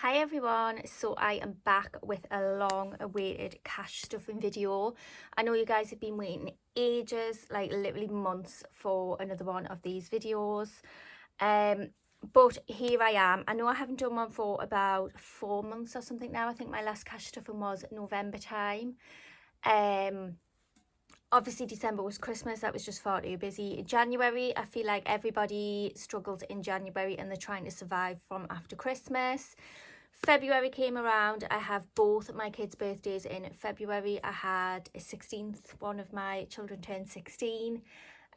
Hi everyone, so I am back with a long awaited cash stuffing video. I know you guys have been waiting ages, like literally months for another one of these videos. But here I am. I know I haven't done one for about 4 months or something now. I think my last cash stuffing was November time. Obviously December was Christmas, that was just far too busy. January, I feel like everybody struggles in January and they're trying to survive from after Christmas. February came around. I have both my kids' birthdays in February. I had a 16th, one of my children turned 16.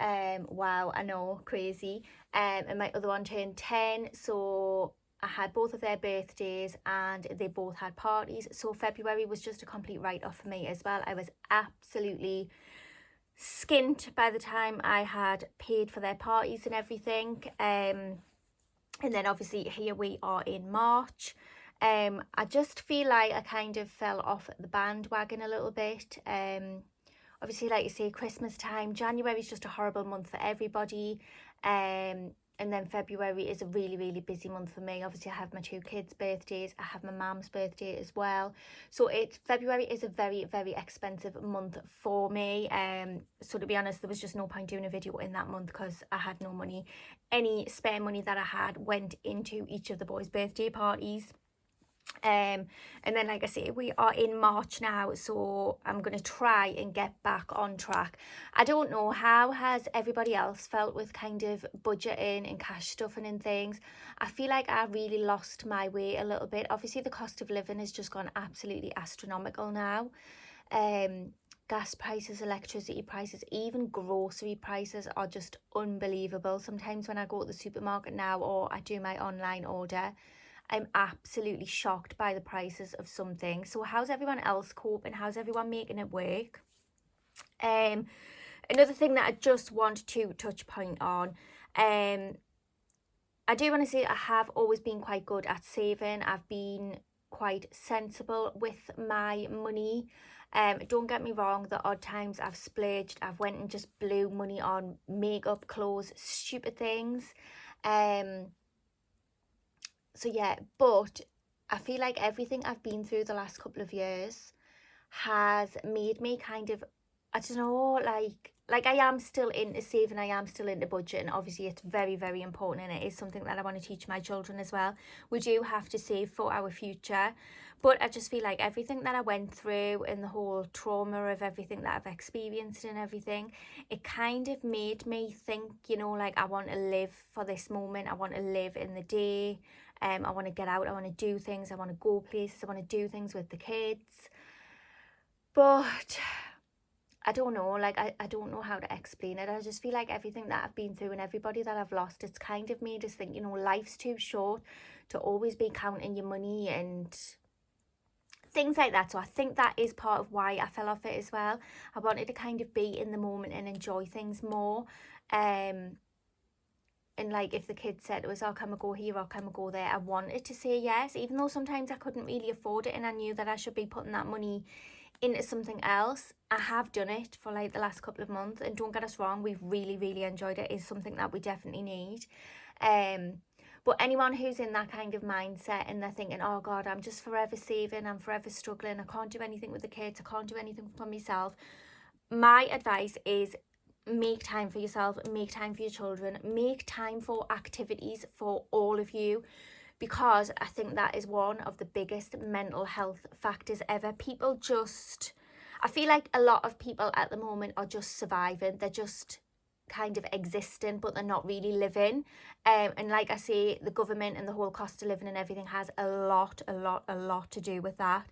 Wow, I know, crazy. And my other one turned 10. So I had both of their birthdays and they both had parties. So February was just a complete write-off for me as well. I was absolutely skint by the time I had paid for their parties and everything. And then obviously here we are in March. I just feel like I kind of fell off the bandwagon a little bit. Obviously, like you say, Christmas time, January is just a horrible month for everybody. And then February is a really, really busy month for me. Obviously, I have my 2 kids' birthdays. I have my mum's birthday as well. So February is a very, very expensive month for me. So to be honest, there was just no point doing a video in that month because I had no money. Any spare money that I had went into each of the boys' birthday parties. And then like I say, we are in March now, so I'm going to try and get back on track. I don't know, how has everybody else felt with kind of budgeting and cash stuffing and things? I feel like I really lost my way a little bit. Obviously the cost of living has just gone absolutely astronomical now. Gas prices, electricity prices, even grocery prices are just unbelievable. Sometimes when I go to the supermarket now or I do my online order, I'm absolutely shocked by the prices of some things. So how's everyone else coping? How's everyone making it work? Another thing that I just want to touch point on, I do want to say I have always been quite good at saving. I've been quite sensible with my money. Don't get me wrong, the odd times I've splurged, I've went and just blew money on makeup, clothes, stupid things. So yeah, but I feel like everything I've been through the last couple of years has made me kind of, I don't know, like I am still into saving, I am still into budgeting. Obviously it's very, very important and it is something that I want to teach my children as well. We do have to save for our future, but I just feel like everything that I went through and the whole trauma of everything that I've experienced and everything, it kind of made me think, you know, like I want to live for this moment, I want to live in the day. I want to get out, I want to do things, I want to go places, I want to do things with the kids. But I don't know, like I don't know how to explain it. I just feel like everything that I've been through and everybody that I've lost, it's kind of made us think, you know, life's too short to always be counting your money and things like that. So I think that is part of why I fell off it as well. I wanted to kind of be in the moment and enjoy things more. And like if the kids said to us, oh, can we go here or can we go there, I wanted to say yes, even though sometimes I couldn't really afford it and I knew that I should be putting that money into something else. I have done it for like the last couple of months, and don't get us wrong, we've really, really enjoyed it. It's something that we definitely need. But anyone who's in that kind of mindset and they're thinking, oh God, I'm just forever saving, I'm forever struggling, I can't do anything with the kids, I can't do anything for myself, my advice is make time for yourself, make time for your children, make time for activities for all of you, because I think that is one of the biggest mental health factors ever. People just, I feel like a lot of people at the moment are just surviving, they're just kind of existing, but they're not really living. And like I say, the government and the whole cost of living and everything has a lot to do with that.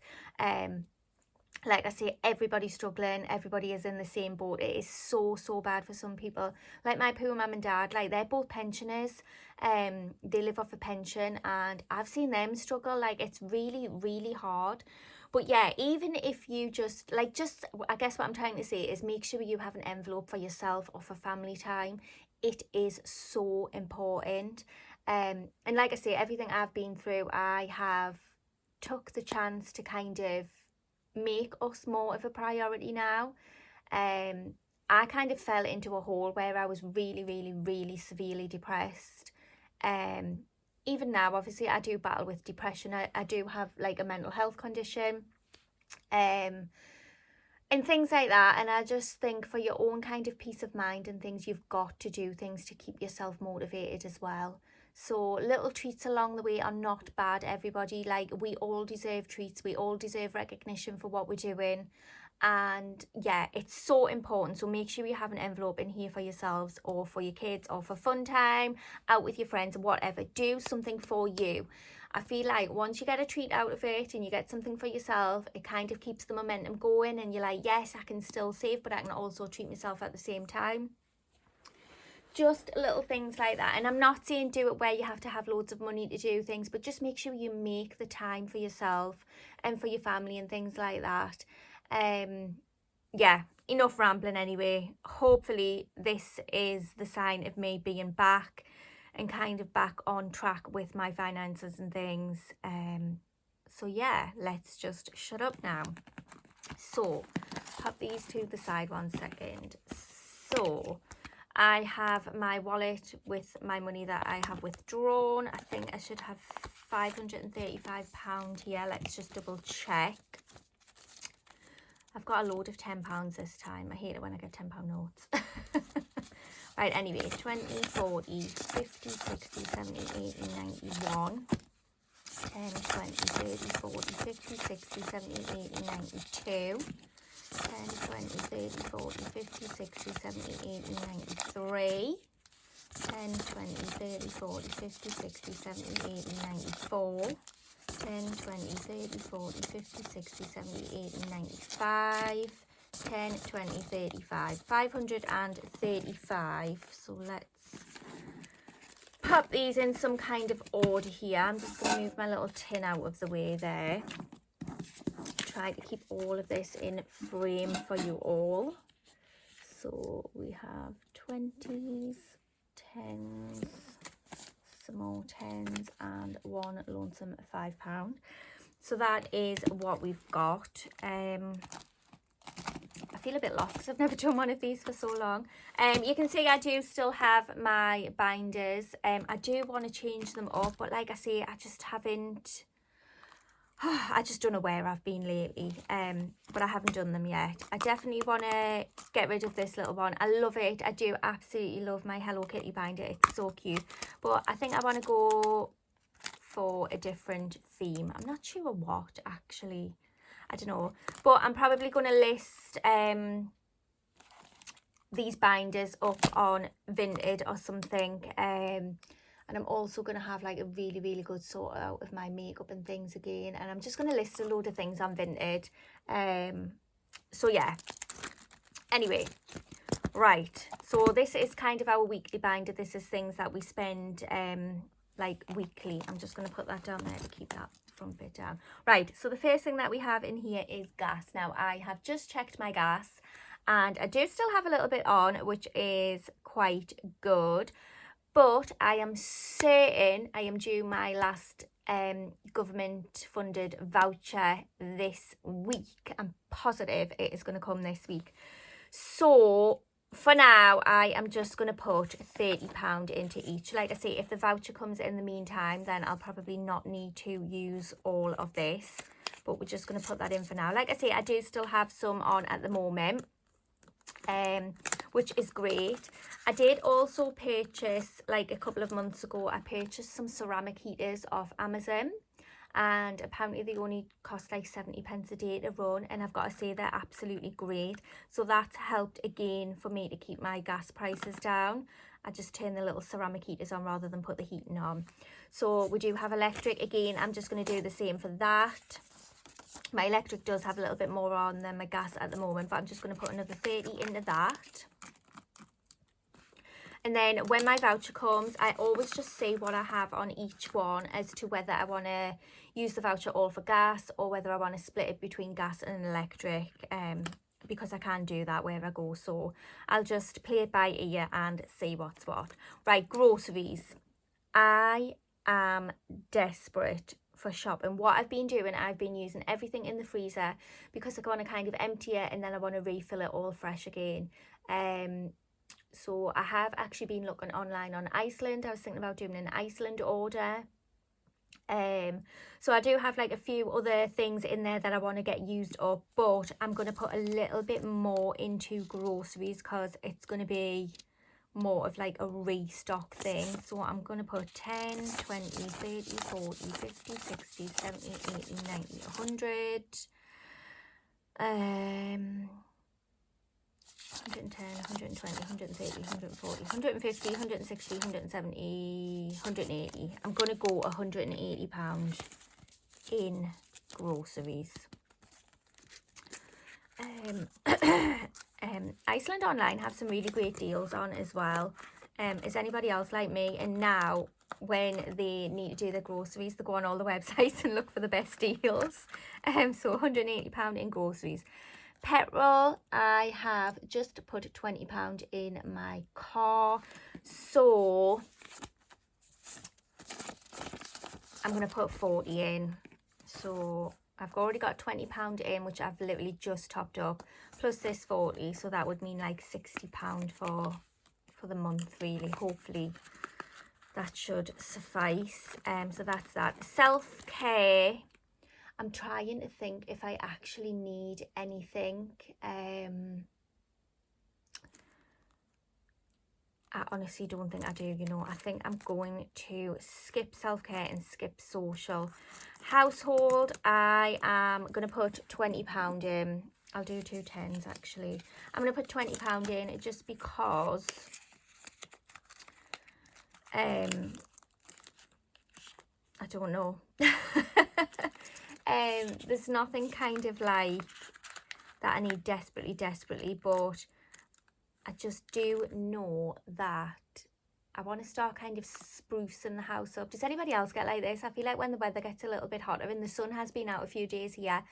Like I say, everybody's struggling, everybody is in the same boat. It is so bad for some people. Like my poor mum and dad, like they're both pensioners. They live off a pension and I've seen them struggle. Like it's really hard. But yeah, even if you just I guess what I'm trying to say is make sure you have an envelope for yourself or for family time. It is so important. And like I say, everything I've been through, I have took the chance to kind of make us more of a priority now. I kind of fell into a hole where I was really severely depressed. even now, obviously, I do battle with depression. I do have like a mental health condition. And things like that. And I just think for your own kind of peace of mind and things, you've got to do things to keep yourself motivated as well. So little treats along the way are not bad, everybody. Like, we all deserve treats. We all deserve recognition for what we're doing. And yeah, it's so important. So make sure you have an envelope in here for yourselves or for your kids or for fun time, out with your friends, whatever. Do something for you. I feel like once you get a treat out of it and you get something for yourself, it kind of keeps the momentum going, and you're like, yes, I can still save, but I can also treat myself at the same time. Just little things like that. And I'm not saying do it where you have to have loads of money to do things, but just make sure you make the time for yourself and for your family and things like that. Yeah, enough rambling anyway. Hopefully this is the sign of me being back and kind of back on track with my finances and things. So yeah, let's just shut up now. So pop these to the side 1 second. So I have my wallet with my money that I have withdrawn. I think I should have £535 here. Let's just double check. I've got a load of £10 this time. I hate it when I get £10 notes. Right, anyway, 20, 40, 50, 60, 70, 80, 91, 10, 20, 30, 40, 50, 60, 70, 80, 92, 10, 20, 30, 40, 50, 60, 70, 80, 93, 10, 20, 30, 40, 50, 60, 70, 80, 94, 10, 20, 30, 40, 50, 60, 70, 80, 95, 10, 20, 35, 535. So let's pop these in some kind of order here. I'm just going to move my little tin out of the way there. Try to keep all of this in frame for you all. So we have 20s, 10s, some more 10s, and one lonesome £5. So that is what we've got. I feel a bit lost because I've never done one of these for so long. You can see I do still have my binders. I do want to change them up, but like I say, I just haven't. I just don't know where I've been lately, but I haven't done them yet. I definitely want to get rid of this little one. I love it. I do absolutely love my Hello Kitty binder. It's so cute. But I think I want to go for a different theme. I'm not sure what, actually. I don't know. But I'm probably going to list these binders up on Vinted or something. And I'm also going to have like a really, really good sort out of my makeup and things again. And I'm just going to list a load of things on Vinted. So yeah. Anyway, right. So this is kind of our weekly binder. This is things that we spend like weekly. I'm just going to put that down there to keep that front bit down. Right. So the first thing that we have in here is gas. Now I have just checked my gas and I do still have a little bit on, which is quite good. But I am certain I am due my last government funded voucher this week. I'm positive it is going to come this week. So for now, I am just going to put £30 into each. Like I say, if the voucher comes in the meantime, then I'll probably not need to use all of this. But we're just going to put that in for now. Like I say, I do still have some on at the moment. Which is great. I did also purchase, like a couple of months ago, I purchased some ceramic heaters off Amazon, and apparently they only cost like 70p a day to run, and I've got to say they're absolutely great. So that's helped again for me to keep my gas prices down. I just turn the little ceramic heaters on rather than put the heating on. So we do have electric again. I'm just going to do the same for that. My electric does have a little bit more on than my gas at the moment, but I'm just going to put another 30 into that. And then when my voucher comes, I always just see what I have on each one as to whether I want to use the voucher all for gas or whether I want to split it between gas and electric, because I can do that where I go. So I'll just play it by ear and see what's what. Right, groceries. I am desperate for shopping. What I've been doing, I've been using everything in the freezer because I want to kind of empty it and then I want to refill it all fresh again. So I have actually been looking online on Iceland. I was thinking about doing an Iceland order. So I do have like a few other things in there that I want to get used up, but I'm going to put a little bit more into groceries because it's going to be more of like a restock thing. So I'm going to put 10, 20, 30, 40, 50, 60, 70, 80, 90, 100, 110, 120, 130, 140, 150, 160, 170, 180. I'm going to go £180 in groceries. Iceland Online have some really great deals on as well. Is anybody else like me? And now when they need to do their groceries, they go on all the websites and look for the best deals. So £180 in groceries. Petrol, I have just put £20 in my car, so I'm going to put 40 in. So I've already got £20 in, which I've literally just topped up, plus this 40, so that would mean like £60 for the month, really. Hopefully that should suffice. So that's that. Self-care, I'm trying to think if I actually need anything. I honestly don't think I do, you know. I think I'm going to skip self-care and skip social. Household, I am going to put £20 in. I'll do 2 tens actually. I'm going to put £20 in just because I don't know. There's nothing kind of like that I need desperately, but I just do know that I want to start kind of sprucing the house up. Does anybody else get like this? I feel like when the weather gets a little bit hotter and the sun has been out a few days here,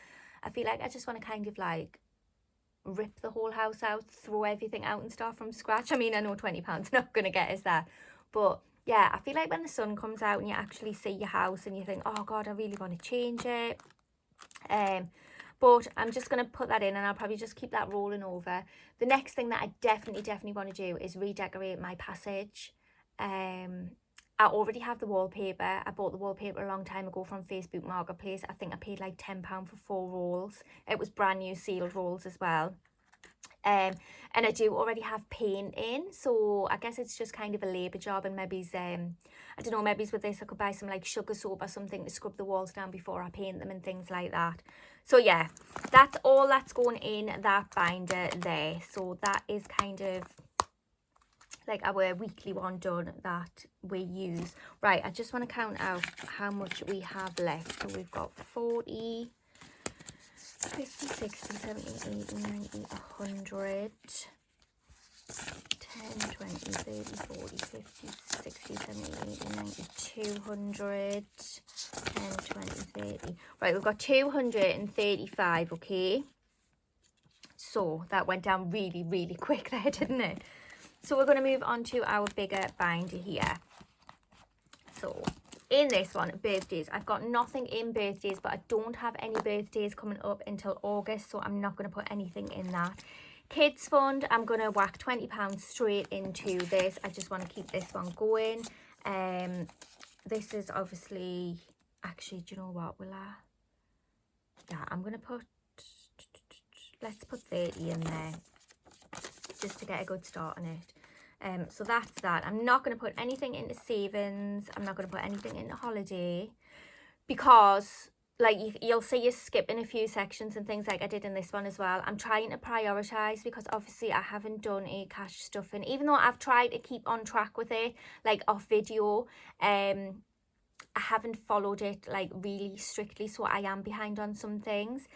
I feel like I just want to kind of like rip the whole house out, throw everything out and start from scratch. I mean, I know £20 not going to get us that, but yeah, I feel like when the sun comes out and you actually see your house and you think, oh God, I really want to change it. But I'm just going to put that in and I'll probably just keep that rolling over. The next thing that I definitely want to do is redecorate my passage. I already have the wallpaper. I bought the wallpaper a long time ago from Facebook Marketplace. I think I paid like £10 for 4 rolls. It was brand new sealed rolls as well. And I do already have paint in, so I guess it's just kind of a labour job, and maybe I don't know, maybe with this I could buy some like sugar soap or something to scrub the walls down before I paint them and things like that. So yeah, that's all that's going in that binder there. So that is kind of like our weekly one done that we use. Right, I just want to count out how much we have left. So we've got 40, 50, 60, 70, 80, 90, 100, 10, 20, 30, 40, 50, 60, 70, 80, 90, 200, 10, 20, 30. Right, we've got 235, okay? So that went down really quick there, didn't it? So we're going to move on to our bigger binder here. So in this one, birthdays, I've got nothing in birthdays, but I don't have any birthdays coming up until August, so I'm not going to put anything in that. Kids fund, I'm going to whack £20 straight into this. I just want to keep this one going. This is obviously, actually, do you know what, will I? Yeah, I'm going to put, let's put 30 in there, just to get a good start on it. So that's that. I'm not going to put anything into savings. I'm not going to put anything into holiday, because like you'll see you skipping a few sections and things like I did in this one as well. I'm trying to prioritise, because obviously I haven't done a cash stuffing, even though I've tried to keep on track with it, like off video. I haven't followed it like really strictly, so I am behind on some things.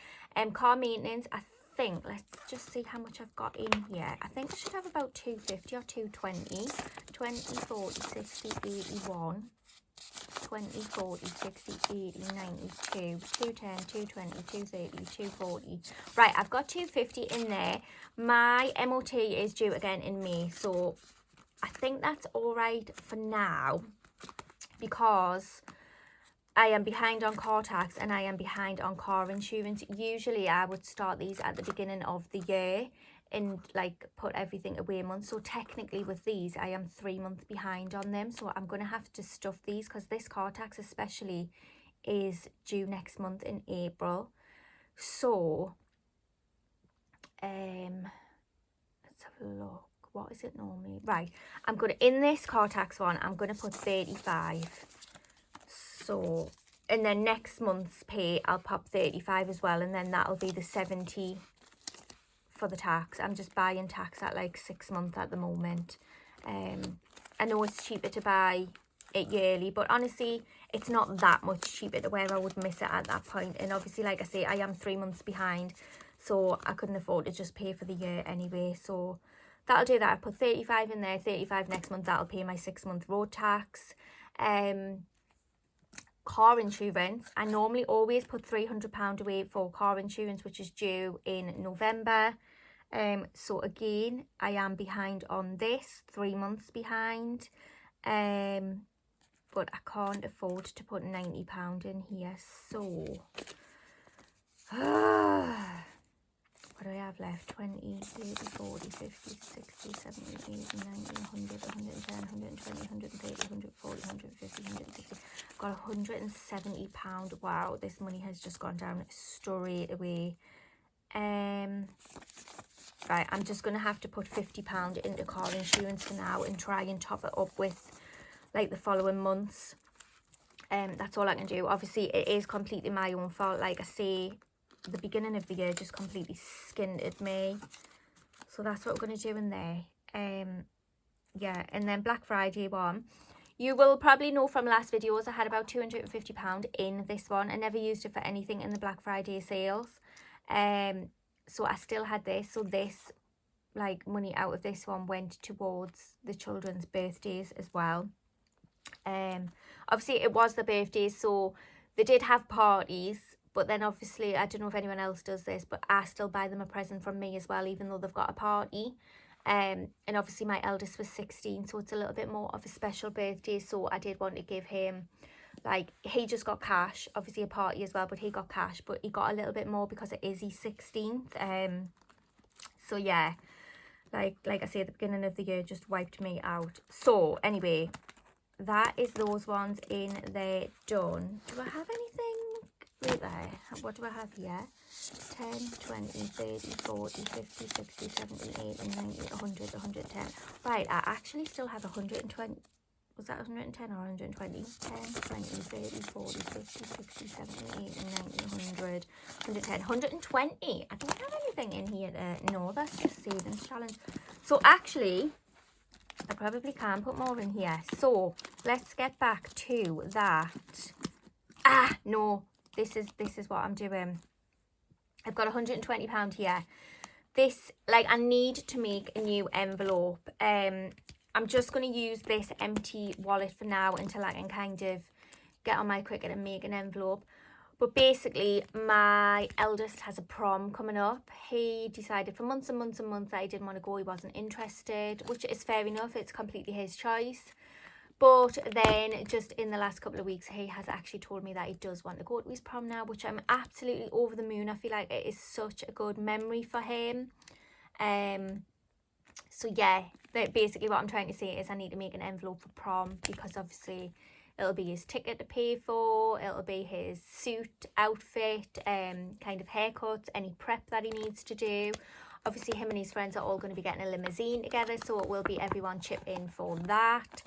Car maintenance, I think, let's just see how much I've got in here. I think I should have about 250 or 220. 20, 40, 60, 81, 20, 40, 60, 80, 92, 210, 220, 230, 240. Right, I've got 250 in there. My MOT is due again in May, so I think that's all right for now, because I am behind on car tax and I am behind on car insurance. Usually I would start these at the beginning of the year, and like put everything away a month. So technically with these I am 3 months behind on them, so I'm gonna have to stuff these because this car tax especially is due next month in April. So let's have a look. What is it normally? Right, I'm gonna, in this car tax one, I'm gonna put 35. So, and then next month's pay I'll pop 35 as well, and then that'll be the 70 for the tax. I'm just buying tax at like 6 months at the moment. I know it's cheaper to buy it yearly, but honestly it's not that much cheaper to where I would miss it at that point. And obviously, like I say, I am 3 months behind, so I couldn't afford to just pay for the year anyway. So that'll do that. I put 35 in there, 35 next month. That'll pay my 6-month road tax. Car insurance, I normally always put £300 away for car insurance, which is due in November. So again, I am behind on this, 3 months behind. But I can't afford to put £90 in here. So what do I have left? 20, 30, 40, 50, 60, 70, 80, 90, 100, 110, 120, 130, 140, 150, 160. I've got £170. Wow, this money has just gone down straight away. Right, I'm just going to have to put £50 into car insurance for now and try and top it up with like the following months. That's all I can do. Obviously, it is completely my own fault. Like I say, the beginning of the year just completely skinned at me. So that's what we're going to do in there. Yeah, and then Black Friday one. You will probably know from last videos I had about £250 in this one. I never used it for anything in the Black Friday sales. So I still had this. So this, like, money out of this one went towards the children's birthdays as well. Obviously it was the birthdays, so they did have parties, but then obviously, I don't know if anyone else does this, but I still buy them a present from me as well, even though they've got a party. And obviously my eldest was 16, so it's a little bit more of a special birthday. So I did want to give him, like, he just got cash, obviously a party as well, but he got cash, but he got a little bit more because it is his 16th. So yeah, like I say, at the beginning of the year just wiped me out. So anyway, that is those ones in there done. Do I have anything right there? What do I have here? 10, 20, 30, 40, 50, 60, 70, 80, 90, 100, 110. Right, I actually still have 120. Was that 110 or 120? 10, 20, 30, 40, 50, 60, 70, 80, 90, 100, 110, 120. I don't have anything in here. No, that's just savings challenge. So actually, I probably can put more in here. So let's get back to that. No, this is what I'm doing. I've got £120 here. This, like, I need to make a new envelope. I'm just going to use this empty wallet for now until I can kind of get on my Cricut and make an envelope. But basically, my eldest has a prom coming up. He decided for months and months and months that he didn't want to go. He wasn't interested, which is fair enough. It's completely his choice. But then just in the last couple of weeks, he has actually told me that he does want to go to his prom now, which I'm absolutely over the moon. I feel like it is such a good memory for him. So yeah, basically what I'm trying to say is I need to make an envelope for prom, because obviously it'll be his ticket to pay for, it'll be his suit, outfit, kind of haircuts, any prep that he needs to do. Obviously him and his friends are all going to be getting a limousine together, so it will be everyone chip in for that.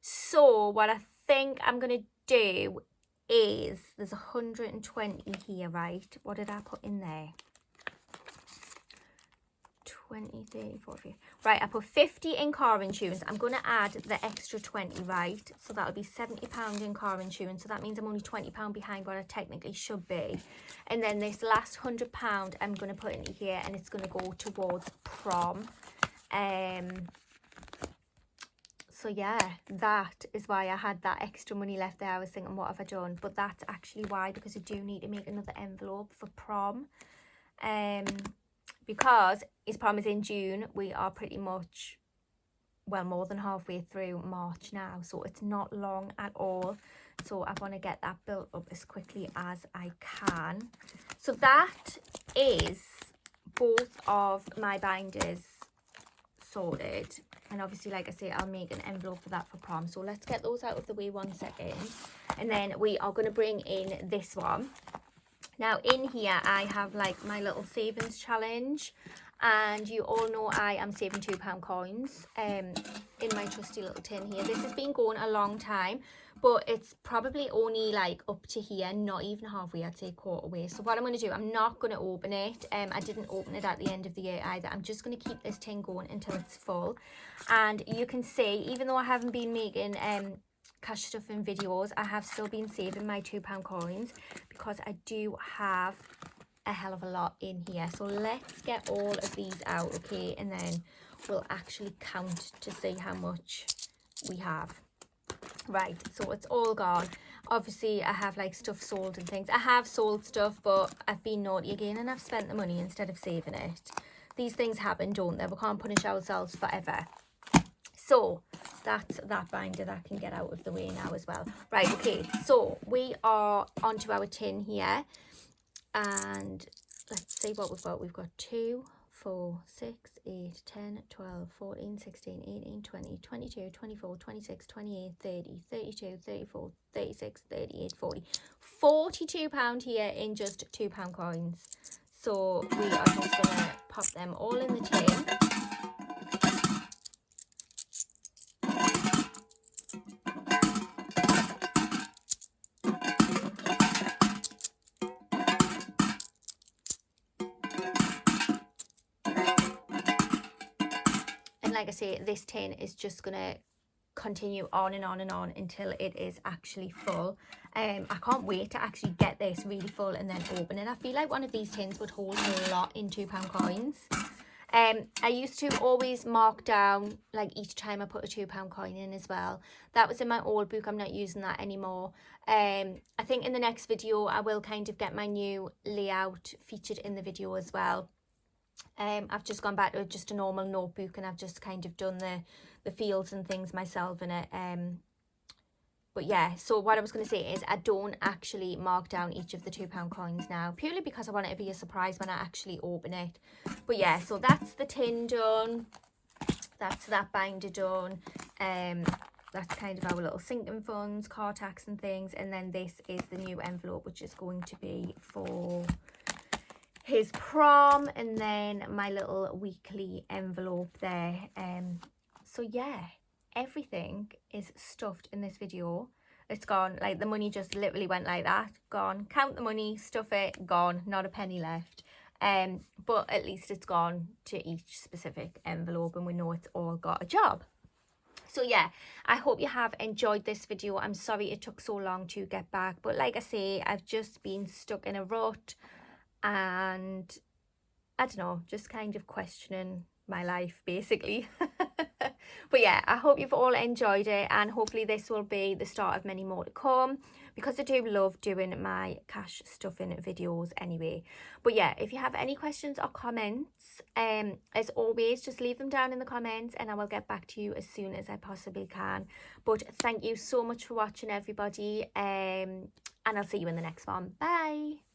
So what I think I'm going to do is, there's 120 here, right? What did I put in there? 20, 30, 40. Right, I put 50 in car insurance. I'm going to add the extra 20, right? So that'll be £70 in car insurance. So that means I'm only £20 behind what I technically should be. And then this last £100 I'm going to put in here, and it's going to go towards prom. So yeah, that is why I had that extra money left there. I was thinking, what have I done? But that's actually why, because I do need to make another envelope for prom. Because his prom is in June, we are pretty much, well, more than halfway through March now, so it's not long at all. So I want to get that built up as quickly as I can. So that is both of my binders sorted, and obviously, like I say, I'll make an envelope for that for prom. So let's get those out of the way 1 second, and then we are going to bring in this one. Now in here I have like my little savings challenge, and you all know I am saving £2 coins in my trusty little tin here. This has been going a long time, but it's probably only like up to here, not even halfway, I'd say quarter way. So what I'm going to do, I'm not going to open it. I didn't open it at the end of the year either. I'm just going to keep this tin going until it's full. And you can see, even though I haven't been making cash stuffing videos, I have still been saving my £2 coins, because I do have a hell of a lot in here. So let's get all of these out, okay, and then we'll actually count to see how much we have. Right, so it's all gone. Obviously I have like stuff sold and things. I have sold stuff, but I've been naughty again and I've spent the money instead of saving it. These things happen, don't they? We can't punish ourselves forever. So that's that binder that can get out of the way now as well. Right, okay, so we are onto our tin here, and let's see what we've got. We've got 2, 4, 6, 8, 10, 12, 14, 16, 18, 20, 22, 24, 26, 28, 30, 32, 34, 36, 38, 40. £42 here in just £2 coins. So we are just going to pop them all in the tin. Like I say, this tin is just gonna continue on and on and on until it is actually full. I can't wait to actually get this really full and then open it. I feel like one of these tins would hold a lot in £2 coins. I used to always mark down like each time I put a £2 coin in as well. That was in my old book. I'm not using that anymore. I think in the next video I will kind of get my new layout featured in the video as well. I've just gone back to just a normal notebook, and I've just kind of done the fields and things myself in it. But yeah, so what I was going to say is I don't actually mark down each of the £2 coins now, purely because I want it to be a surprise when I actually open it. But yeah, so that's the tin done. That's that binder done. That's kind of our little sinking funds, car tax and things. And then this is the new envelope, which is going to be for his prom, and then my little weekly envelope there. So yeah, everything is stuffed in this video. It's gone, like the money just literally went like that, gone. Count the money, stuff it, gone, not a penny left. But at least it's gone to each specific envelope, and we know it's all got a job. So yeah, I hope you have enjoyed this video. I'm sorry it took so long to get back, but like I say, I've just been stuck in a rut, and I don't know, just kind of questioning my life basically. But yeah, I hope you've all enjoyed it, and hopefully this will be the start of many more to come, because I do love doing my cash stuffing videos anyway. But yeah, if you have any questions or comments, as always, just leave them down in the comments and I will get back to you as soon as I possibly can. But thank you so much for watching, everybody, and I'll see you in the next one. Bye.